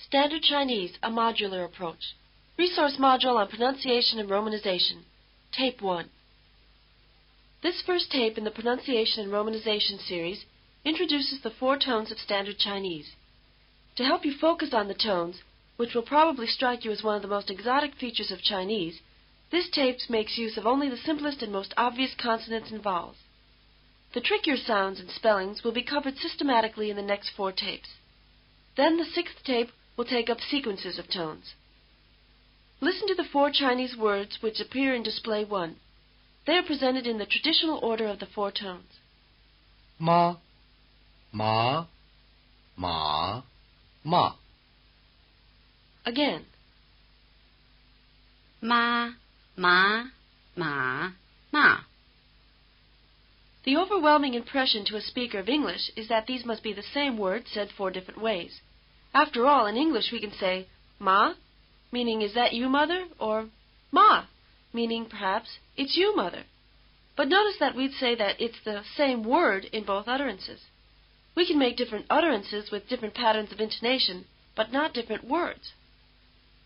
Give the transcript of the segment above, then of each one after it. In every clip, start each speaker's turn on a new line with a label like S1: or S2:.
S1: Standard Chinese, a modular approach. Resource module on pronunciation and romanization. Tape 1. This first tape in the pronunciation and romanization series introduces the 4 tones of Standard Chinese. To help you focus on the tones, which will probably strike you as one of the most exotic features of Chinese, this tape makes use of only the simplest and most obvious consonants and vowels. The trickier sounds and spellings will be covered systematically in the next 4 tapes. Then the 6th tape will take up sequences of tones. Listen to the 4 Chinese words which appear in display 1. They are presented in the traditional order of the 4 tones.
S2: Ma, ma, ma, ma.
S1: Again.
S3: Ma, ma, ma, ma.
S1: The overwhelming impression to a speaker of English is that these must be the same word said 4 different ways. After all, in English we can say ma, meaning is that you, mother? Or ma, meaning perhaps it's you, mother. But notice that we'd say that it's the same word in both utterances. We can make different utterances with different patterns of intonation, but not different words.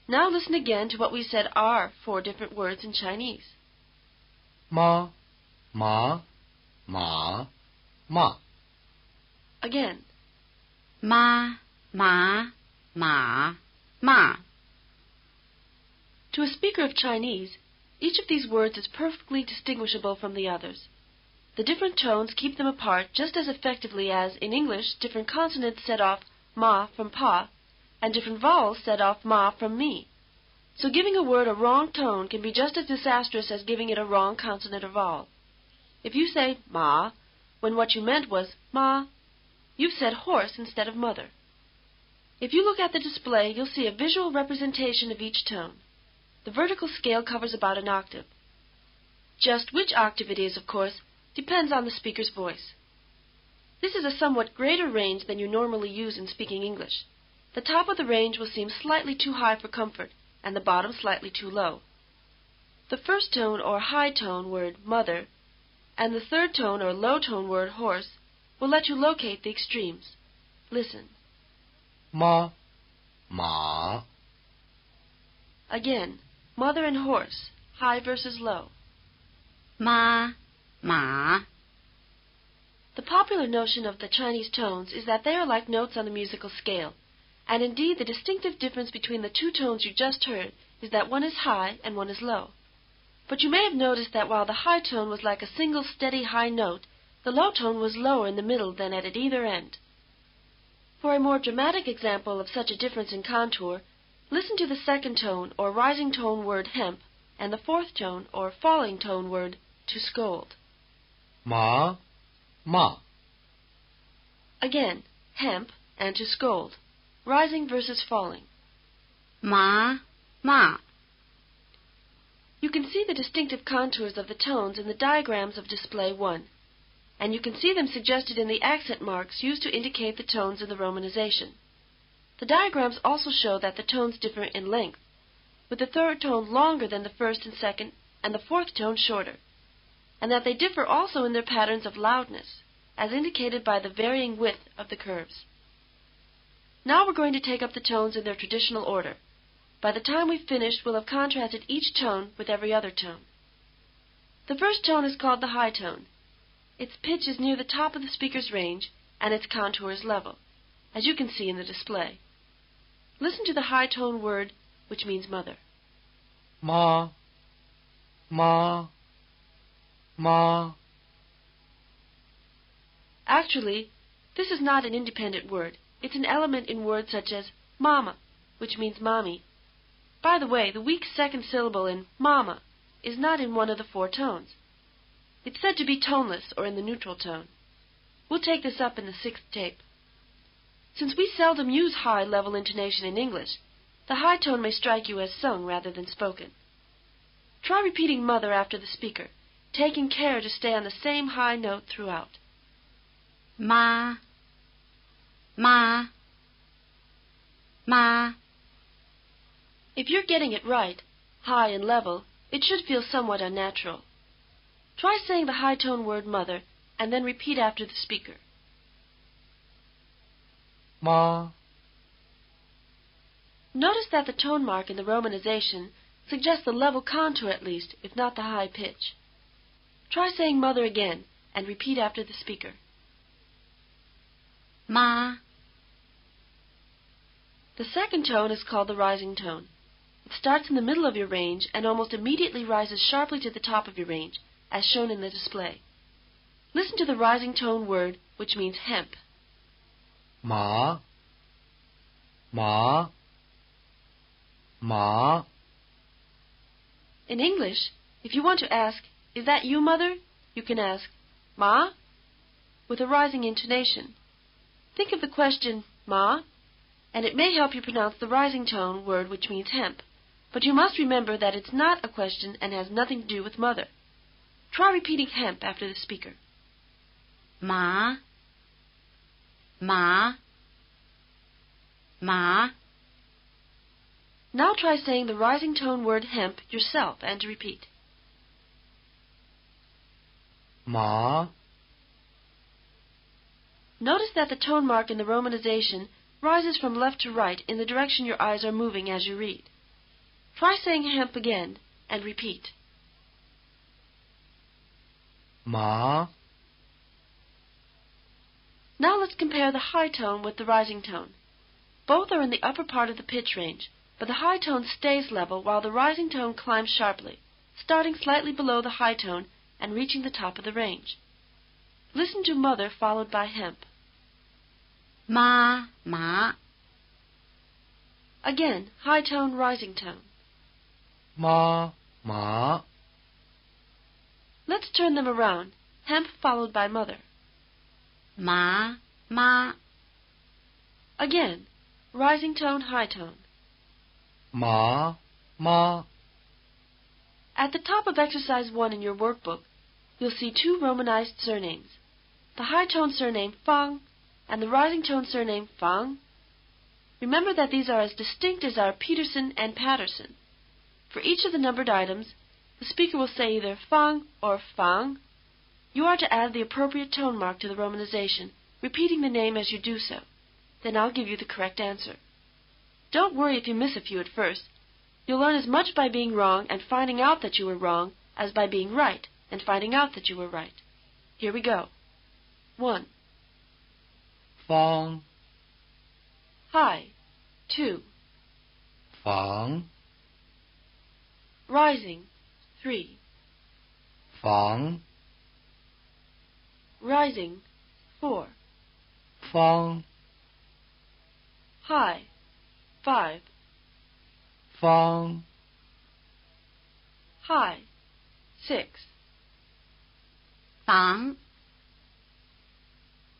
S1: Now listen again to what we said are 4 different words in Chinese.
S2: Ma, ma, ma, ma.
S1: Again.
S3: Ma, ma, ma, ma.
S1: To a speaker of Chinese, each of these words is perfectly distinguishable from the others. The different tones keep them apart just as effectively as, in English, different consonants set off ma from pa, and different vowels set off ma from me. So giving a word a wrong tone can be just as disastrous as giving it a wrong consonant or vowel. If you say ma, when what you meant was ma, you've said horse instead of mother. If you look at the display, you'll see a visual representation of each tone. The vertical scale covers about an octave. Just which octave it is, of course, depends on the speaker's voice. This is a somewhat greater range than you normally use in speaking English. The top of the range will seem slightly too high for comfort, and the bottom slightly too low. The first tone or high tone word mother, and the third tone or low tone word horse will let you locate the extremes. Listen.
S2: Ma, ma.
S1: Again, mother and horse, high versus low.
S3: Ma, ma.
S1: The popular notion of the Chinese tones is that they are like notes on the musical scale, and indeed the distinctive difference between the 2 tones you just heard is that one is high and one is low. But you may have noticed that while the high tone was like a single steady high note, the low tone was lower in the middle than at either end. For a more dramatic example of such a difference in contour, listen to the 2nd tone or rising tone word hemp and the 4th tone or falling tone word to scold.
S2: Ma, ma.
S1: Again, hemp and to scold, rising versus falling.
S3: Ma, ma.
S1: You can see the distinctive contours of the tones in the diagrams of display 1, and you can see them suggested in the accent marks used to indicate the tones in the romanization. The diagrams also show that the tones differ in length, with the 3rd tone longer than the 1st and 2nd, and the 4th tone shorter, and that they differ also in their patterns of loudness, as indicated by the varying width of the curves. Now we're going to take up the tones in their traditional order. By the time we've finished, we'll have contrasted each tone with every other tone. The first tone is called the high tone. Its pitch is near the top of the speaker's range, and its contour is level, as you can see in the display. Listen to the high tone word, which means mother.
S2: Ma, ma, ma.
S1: Actually, this is not an independent word. It's an element in words such as mama, which means mommy. By the way, the weak 2nd syllable in mama is not in one of the 4 tones. It's said to be toneless or in the neutral tone. We'll take this up in the 6th tape. Since we seldom use high level intonation in English, the high tone may strike you as sung rather than spoken. Try repeating mother after the speaker, taking care to stay on the same high note throughout.
S3: Ma, ma, ma.
S1: If you're getting it right, high and level, it should feel somewhat unnatural. Try saying the high tone word mother and then repeat after the speaker.
S2: Ma,
S1: Notice that the tone mark in the romanization suggests the level contour at least, if not the high pitch. Try saying mother again and repeat after the speaker.
S3: 妈
S1: The second tone is called the rising tone. It starts in the middle of your range and almost immediately rises sharply to the top of your range, as shown in the display. Listen to the rising tone word, which means hemp.
S2: 麻麻麻
S1: In English, if you want to ask, "Is that you, mother?" you can ask, "Ma?" with a rising intonation. Think of the question, "Ma?" and it may help you pronounce the rising tone word which means hemp. But you must remember that it's not a question and has nothing to do with mother. Try repeating hemp after the speaker.
S3: 麻麻麻
S1: Now try saying the rising tone word hemp yourself and to repeat.
S2: 麻
S1: Notice that the tone mark in the romanization rises from left to right in the direction your eyes are moving as you read. Try saying hemp again and repeat.
S2: 麻
S1: Now let's compare the high tone with the rising tone. Both are in the upper part of the pitch range, but the high tone stays level while the rising tone climbs sharply, starting slightly below the high tone and reaching the top of the range. Listen to mother followed by hemp.
S3: 妈麻
S1: Again, high tone, rising tone.
S2: 妈麻
S1: Let's turn them around. Hemp followed by mother.
S3: 麻妈
S1: Again, rising tone, high tone.
S2: 麻妈
S1: At the top of exercise 1 in your workbook, you'll see two romanized surnames. The high tone surname Fang and the rising tone surname Fang. Remember that these are as distinct as our Peterson and Patterson. For each of the numbered items, the speaker will say either Fang or Fang. You are to add the appropriate tone mark to the romanization, repeating the name as you do so. Then I'll give you the correct answer. Don't worry if you miss a few at first. You'll learn as much by being wrong and finding out that you were wrong as by being right and finding out that you were right. Here we go. 1.
S2: 方
S1: High. 2.
S2: 房
S1: Rising. 3.
S2: 房
S1: Rising. 4.
S2: 方
S1: High. 5.
S2: 方
S1: High. 6.
S3: 房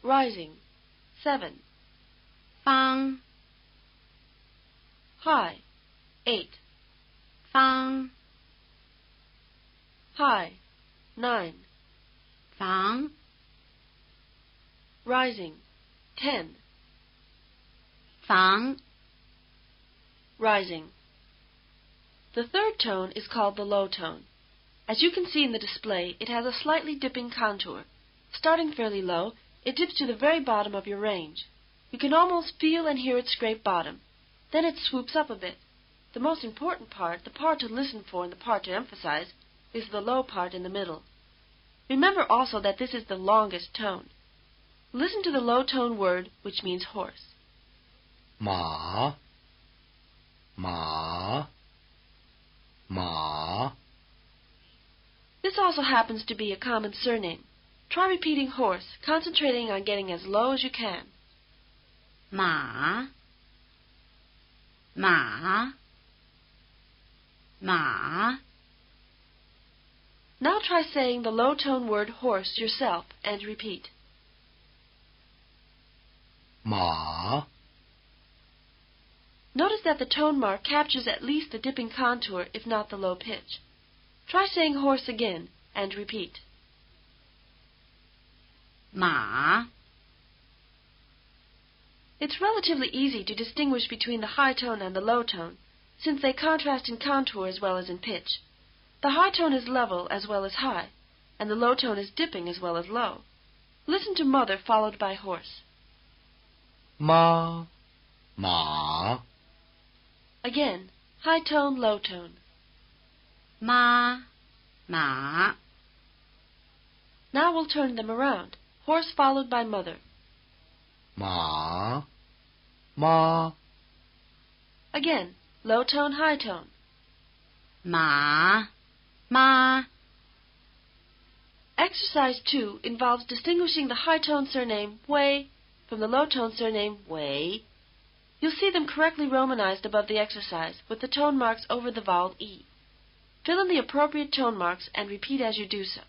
S1: Rising. 7.
S3: 方
S1: High. 8.
S3: 方
S1: High. 9.
S3: 房
S1: Rising. 10.
S3: 房
S1: Rising. The third tone is called the low tone. As you can see in the display, it has a slightly dipping contour. Starting fairly low, it dips to the very bottom of your range. You can almost feel and hear it scrape bottom. Then it swoops up a bit. The most important part, the part to listen for and the part to emphasize, is the low part in the middle. Remember also that this is the longest tone. Listen to the low tone word, which means horse.
S2: 马马马
S1: This also happens to be a common surname. Try repeating horse, concentrating on getting as low as you can.
S3: 马马马
S1: Now try saying the low tone word horse yourself and repeat.
S2: 马
S1: Notice that the tone mark captures at least the dipping contour, if not the low pitch. Try saying horse again and repeat.
S3: 马
S1: It's relatively easy to distinguish between the high tone and the low tone, since they contrast in contour as well as in pitch. The high tone is level as well as high, and the low tone is dipping as well as low. Listen to mother followed by horse.
S2: 妈马
S1: Again, high tone, low tone.
S3: 妈马
S1: Now we'll turn them around. Horse followed by mother.
S2: 马妈
S1: Again, low tone, high tone.
S3: 马妈
S1: Exercise 2 involves distinguishing the high tone surname Wei from the low tone surname Wei. You'll see them correctly romanized above the exercise with the tone marks over the vowel E. Fill in the appropriate tone marks and repeat as you do so.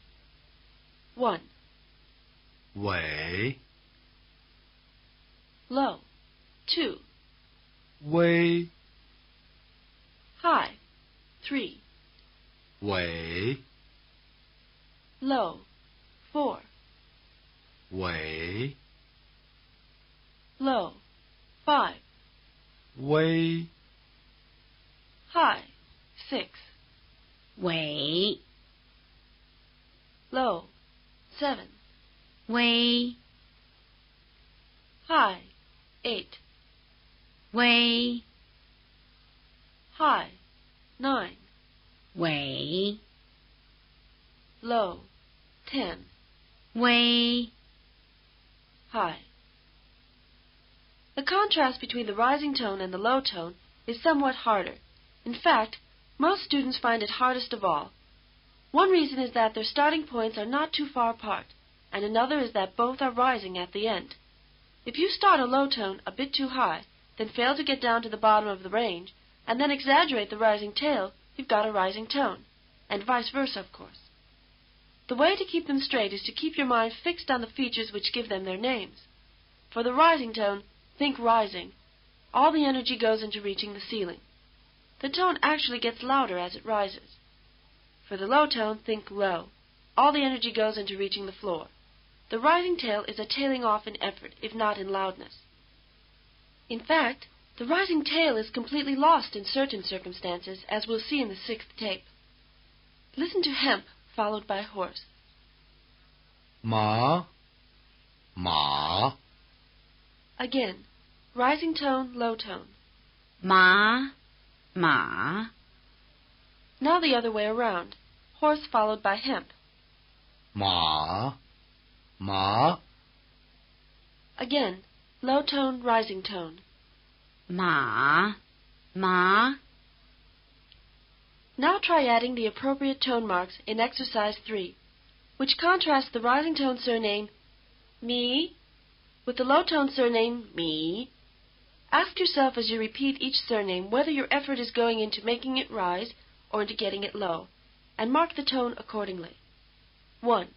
S1: 1.
S2: 尾
S1: Low. 2.
S2: 微
S1: High. 3.
S2: 尾
S1: Low. 4.
S2: 尾
S1: Low. 5.
S2: 微
S1: High. 6.
S3: 尾
S1: Low. 7.
S3: 微
S1: High. 8.
S3: 微
S1: High. 9.
S3: 尾
S1: Low. 10.
S3: 微
S1: High. The contrast between the rising tone and the low tone is somewhat harder. In fact, most students find it hardest of all. One reason is that their starting points are not too far apart, and another is that both are rising at the end. If you start a low tone a bit too high, then fail to get down to the bottom of the range, and then exaggerate the rising tail, you've got a rising tone, and vice versa, of course. The way to keep them straight is to keep your mind fixed on the features which give them their names. For the rising tone, think rising. All the energy goes into reaching the ceiling. The tone actually gets louder as it rises. For the low tone, think low. All the energy goes into reaching the floor. The rising tail is a tailing off in effort, if not in loudness. In fact, the rising tail is completely lost in certain circumstances, as we'll see in the 6th tape. Listen to hemp, followed by horse.
S2: 马马
S1: Again, rising tone, low tone.
S3: 马马
S1: Now the other way around. Horse followed by hemp.
S2: 马马
S1: Again, low tone, rising tone.
S3: 马马
S1: Now try adding the appropriate tone marks in exercise 3, which contrasts the rising tone surname me with the low tone surname me. Ask yourself as you repeat each surname whether your effort is going into making it rise or into getting it low, and mark the tone accordingly. 1.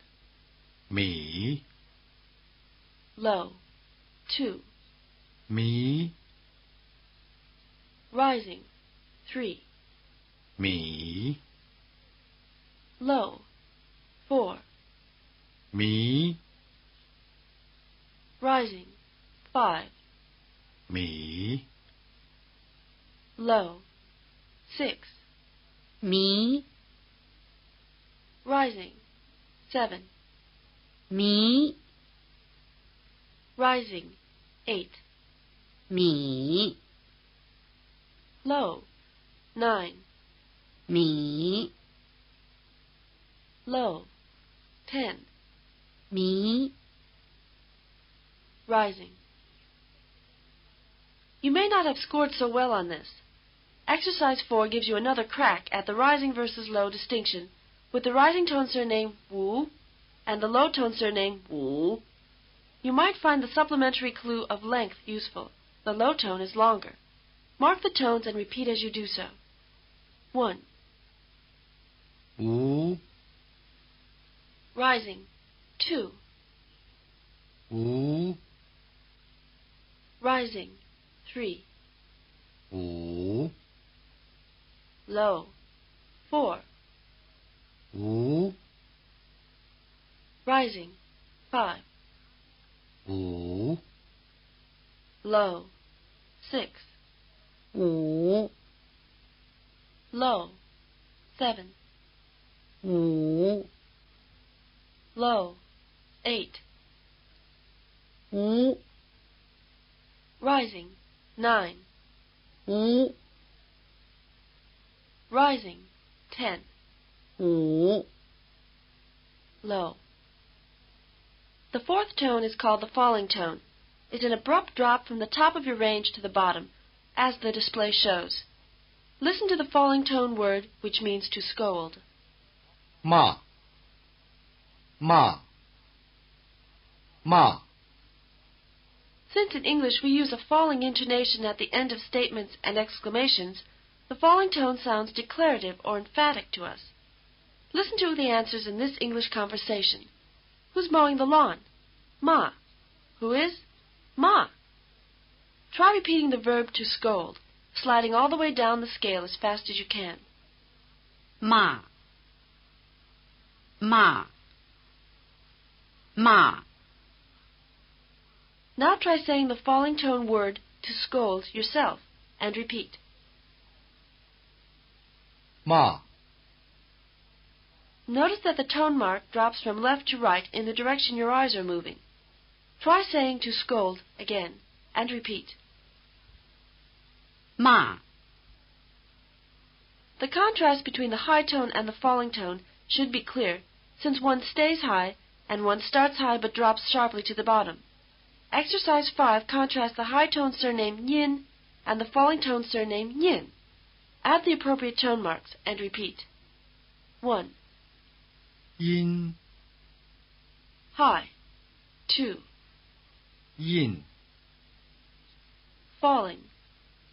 S2: 米
S1: Low. 2.
S2: 米
S1: Rising. 3.
S2: 米
S1: Low. 4.
S2: 米
S1: Rising. 5.
S2: 米
S1: Low. 6.
S3: 迷
S1: Rising. 7.
S3: 迷
S1: Rising. 8.
S3: 米
S1: Low. 9.
S3: 米
S1: Low. 10.
S3: 迷
S1: Rising. You may not have scored so well on this. Exercise 4 gives you another crack at the rising versus low distinction with the rising tone surname Wu and the low tone surname Wu. You might find the supplementary clue of length useful. The low tone is longer. Mark the tones and repeat as you do so. 1.
S2: 无
S1: Rising. 2.
S2: 无
S1: Rising. 3.
S2: 无
S1: Low. 4.
S2: 无
S1: Rising. 5.
S2: 无
S1: Low. 6.
S3: 五
S1: Low. 7.
S3: 五
S1: Low. 8.
S3: 五
S1: Rising. 9.
S3: 五
S1: rising, 10,
S3: 五
S1: low. The fourth tone is called the falling tone. It's an abrupt drop from the top of your range to the bottom, as the display shows. Listen to the falling tone word, which means to scold.
S2: 骂骂骂
S1: Since in English we use a falling intonation at the end of statements and exclamations, the falling tone sounds declarative or emphatic to us. Listen to the answers in this English conversation. Who's mowing the lawn? Ma. Who is? Ma. Try repeating the verb to scold, sliding all the way down the scale as fast as you can.
S3: 骂骂骂
S1: Now try saying the falling tone word to scold yourself, and repeat.
S2: 骂
S1: Notice that the tone mark drops from left to right in the direction your eyes are moving. Try saying to scold again, and repeat.
S3: 骂
S1: The contrast between the high tone and the falling tone should be clear, since one stays high and one starts high but drops sharply to the bottom. Exercise 5 contrasts the high tone surname yin and the falling tone surname yin. Add the appropriate tone marks and repeat. 1.
S2: 音
S1: High. 2.
S2: 印
S1: Falling.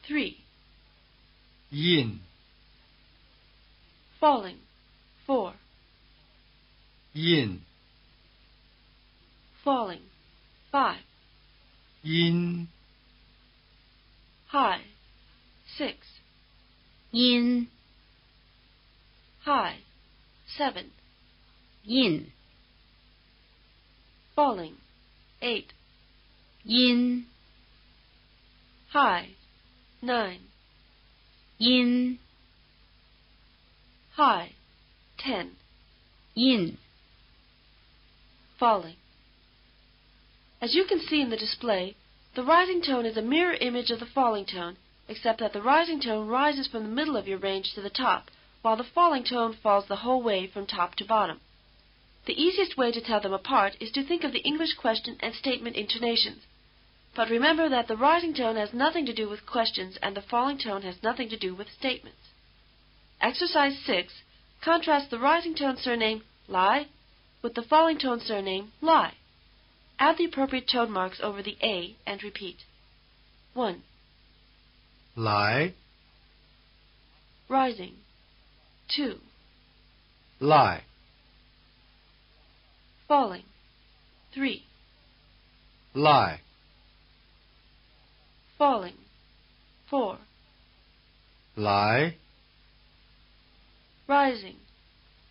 S1: 3.
S2: 印
S1: Falling. 4.
S2: 印
S1: Falling. 5.
S2: 音
S1: High. 6.
S3: 音
S1: High. 7.
S3: 印
S1: Falling. 8.
S3: 音
S1: High. 9.
S3: 音
S1: High. 10.
S3: 印
S1: Falling. As you can see in the display, the rising tone is a mirror image of the falling tone, except that the rising tone rises from the middle of your range to the top, while the falling tone falls the whole way from top to bottom. The easiest way to tell them apart is to think of the English question and statement intonations. But remember that the rising tone has nothing to do with questions and the falling tone has nothing to do with statements. Exercise 6. Contrast the rising tone surname lie with the falling tone surname lie. Add the appropriate tone marks over the A and repeat. 1.
S2: 来
S1: Rising. 2.
S2: 赖
S1: Falling. 3.
S2: 赖
S1: Falling. 4.
S2: 来
S1: Rising.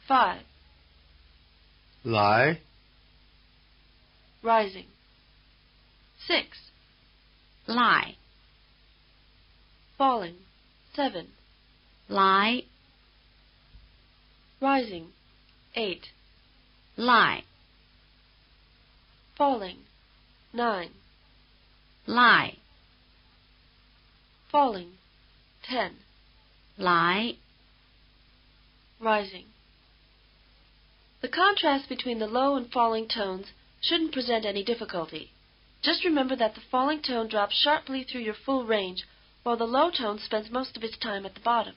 S1: 5.
S2: 来
S1: Rising. 6.
S3: 来
S1: Falling. 7.
S3: 来
S1: Rising. 8.
S3: 来
S1: Falling. 9.
S3: 来
S1: Falling. 10.
S3: 来
S1: Rising. The contrast between the low and falling tones shouldn't present any difficulty. Just remember that the falling tone drops sharply through your full range, while the low tone spends most of its time at the bottom.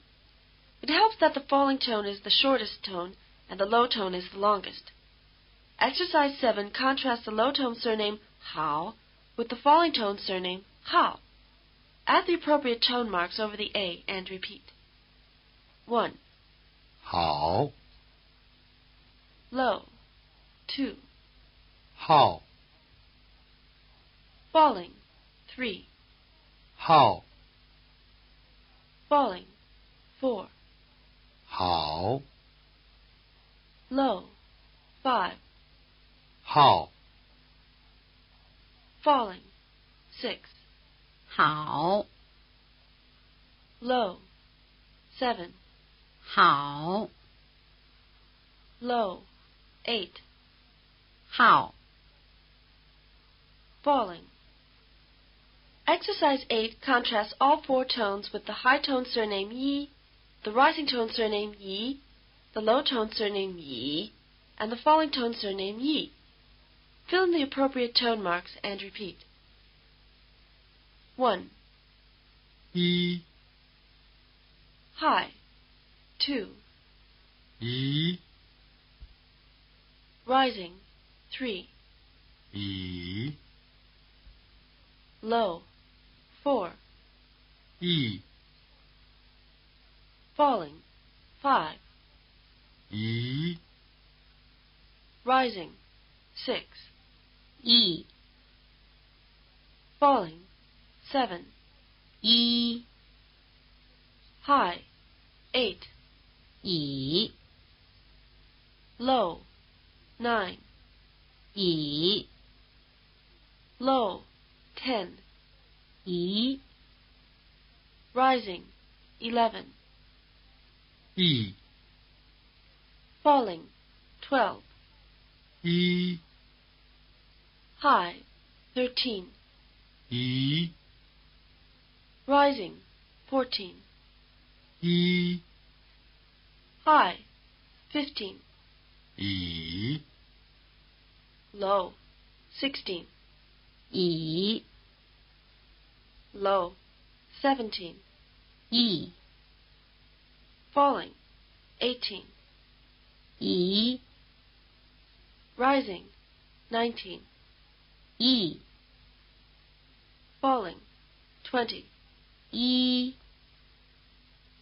S1: It helps that the falling tone is the shortest tone and the low tone is the longest. Exercise 7 contrasts the low tone surname Hao with the falling tone surname Hao. Add the appropriate tone marks over the A and repeat. 1.
S2: 好
S1: Low. 2.
S2: 好
S1: Falling. 3.
S2: 好
S1: Falling. 4.
S2: 好
S1: Low. 5.
S2: 好
S1: Falling. 6.
S3: 好
S1: Low. 7.
S3: 好
S1: Low. 8.
S3: 好
S1: Falling. Exercise 8 contrasts all four tones with the high tone surname yi the rising tone surname yi, the low tone surname yi, and the falling tone surname yi. Fill in the appropriate tone marks and repeat. 1.
S2: 一
S1: High. 2.
S2: 一
S1: Rising. 3.
S2: 一
S1: Low. 4.
S2: 一
S1: Falling. 5.
S2: 一
S1: Rising. 6.
S3: 一
S1: Falling. 7.
S3: 一
S1: High. 8.
S3: 以
S1: Low. 9.
S3: 以
S1: Low. 10.
S3: 以
S1: Rising. 11.
S2: 一
S1: Falling. 12.
S2: 一
S1: High. 13.
S2: 一
S1: Rising. 14.
S2: 一
S1: High. 15.
S2: 一
S1: Low. 16.
S3: 以
S1: Low. 17.
S3: 以
S1: Falling. 18.
S3: 以
S1: Rising. 19.
S3: 以
S1: Falling. 20.
S3: 一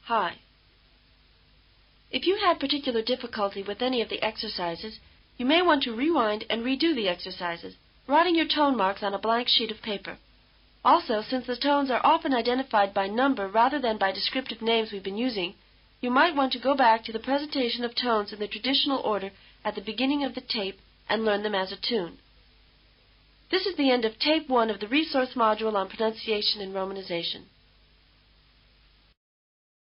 S1: High. If you had particular difficulty with any of the exercises, you may want to rewind and redo the exercises, writing your tone marks on a blank sheet of paper. Also, since the tones are often identified by number rather than by descriptive names we've been using, you might want to go back to the presentation of tones in the traditional order at the beginning of the tape and learn them as a tune. This is the end of Tape 1 of the Resource Module on Pronunciation and Romanization.